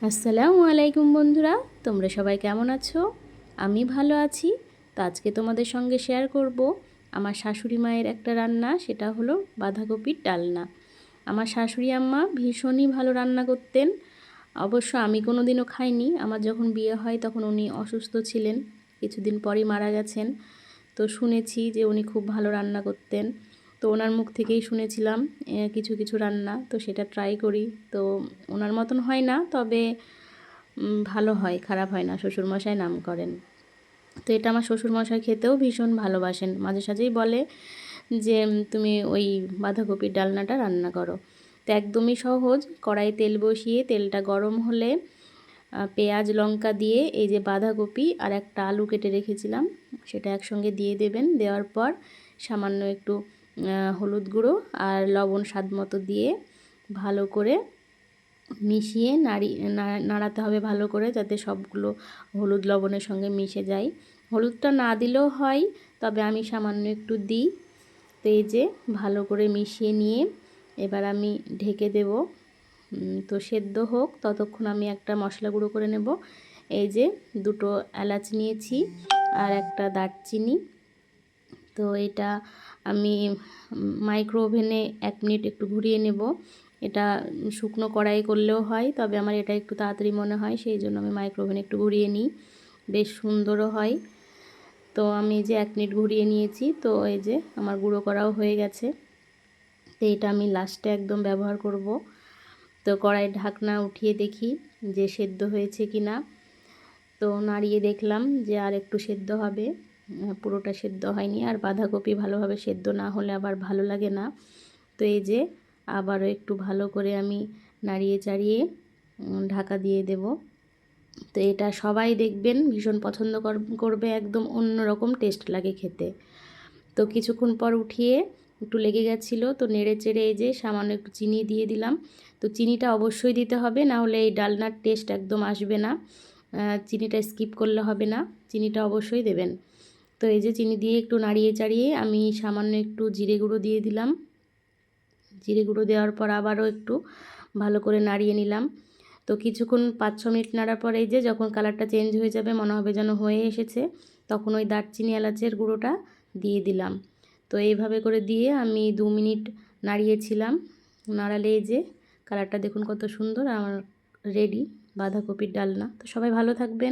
আসসালামু আলাইকুম বন্ধুরা, তোমরা সবাই কেমন আছো? আমি ভালো আছি। তো আজকে তোমাদের সঙ্গে শেয়ার করব আমার শাশুড়ি মায়ের একটা রান্না, সেটা হলো বাঁধাকপির ডালনা। আমার শাশুড়ি আম্মা ভীষণই ভালো রান্না করতেন। অবশ্য আমি কোনো দিনও খাইনি। আমার যখন বিয়ে হয় তখন উনি অসুস্থ ছিলেন, কিছুদিন পরই মারা গেছেন। তো শুনেছি যে উনি খুব ভালো রান্না করতেন। তো ওনার মুখ থেকেই শুনেছিলাম কিছু কিছু রান্না, তো সেটা ট্রাই করি। তো ওনার মতন হয় না, তবে ভালো হয়, খারাপ হয় না। শ্বশুরমশাই নাম করেন। তো এটা আমার শ্বশুরমশাই খেতেও ভীষণ ভালোবাসেন। মাঝে সাঝেই বলে যে তুমি ওই বাঁধাকপির ডালনাটা রান্না করো। তো একদমই সহজ। কড়াই তেল বসিয়ে তেলটা গরম হলে পেঁয়াজ লঙ্কা দিয়ে এই যে বাঁধাকপি আর একটা আলু কেটে রেখেছিলাম সেটা একসঙ্গে দিয়ে দেবেন। দেওয়ার পর সামান্য একটু হলুদ গুঁড়ো আর লবণ স্বাদ মতো দিয়ে ভালো করে মিশিয়ে নাড়াতে হবে ভালো করে, যাতে সবগুলো হলুদ লবণের সঙ্গে মিশে যায়। হলুদটা না দিলেও হয়, তবে আমি সামান্য একটু দিই। তো এই যে ভালো করে মিশিয়ে নিয়ে এবার আমি ঢেকে দেব। তো সেদ্ধ হোক ততক্ষণ আমি একটা মশলা গুঁড়ো করে নেব। এই যে দুটো এলাচ নিয়েছি আর একটা দারচিনি। তো এটা আমি মাইক্রো ওভেনে 1 মিনিট একটু ঘুরিয়ে নেব। এটা শুকনো কড়াই করলেও হয়, তবে আমার এটা একটু তাড়াতাড়ি মনে হয়, সেই জন্য আমি মাইক্রো ওভেনে একটু ঘুরিয়ে নিই, বেশ সুন্দরও হয়। তো আমি যে 1 মিনিট ঘুরিয়ে নিয়েছি, তো এই যে আমার গুঁড়ো করাও হয়ে গেছে। তো এটা আমি লাস্টে একদম ব্যবহার করব। তো কড়াইয়ের ঢাকনা উঠিয়ে দেখি যে সেদ্ধ হয়েছে কি না। তো নাড়িয়ে দেখলাম যে আর একটু সেদ্ধ হবে, পুরোটা সেদ্ধ হয়নি। আর বাঁধাকপি ভালোভাবে সেদ্ধ না হলে আবার ভালো লাগে না। তো এই যে আবারও একটু ভালো করে আমি নাড়িয়ে চাড়িয়ে ঢাকা দিয়ে দেব। তো এটা সবাই দেখবেন ভীষণ পছন্দ করবে, একদম অন্যরকম টেস্ট লাগে খেতে। তো কিছুক্ষণ পর উঠিয়ে একটু লেগে গেছিলো, তো নেড়ে চেড়ে এই যে সামান্য একটু চিনি দিয়ে দিলাম। তো চিনিটা অবশ্যই দিতে হবে, না হলে এই ডালনার টেস্ট একদম আসবে না। চিনিটা স্কিপ করলে হবে না, চিনিটা অবশ্যই দেবেন। তো এই যে চিনি দিয়ে একটু নাড়িয়ে চাড়িয়ে আমি সামান্য একটু জিরে গুঁড়ো দিয়ে দিলাম। জিরে গুঁড়ো দেওয়ার পর আবারও একটু ভালো করে নাড়িয়ে নিলাম। তো কিছুক্ষণ 5-6 মিনিট নাড়ার পর এই যে যখন কালারটা চেঞ্জ হয়ে যাবে, মনে হবে যেন হয়ে এসেছে, তখন ওই দারচিনি এলাচের গুঁড়োটা দিয়ে দিলাম। তো এইভাবে করে দিয়ে আমি 2 মিনিট নাড়িয়েছিলাম। নাড়ালে এই যে কালারটা দেখুন কত সুন্দর। আমার রেডি বাঁধাকপির ডালনা। তো সবাই ভালো থাকবেন।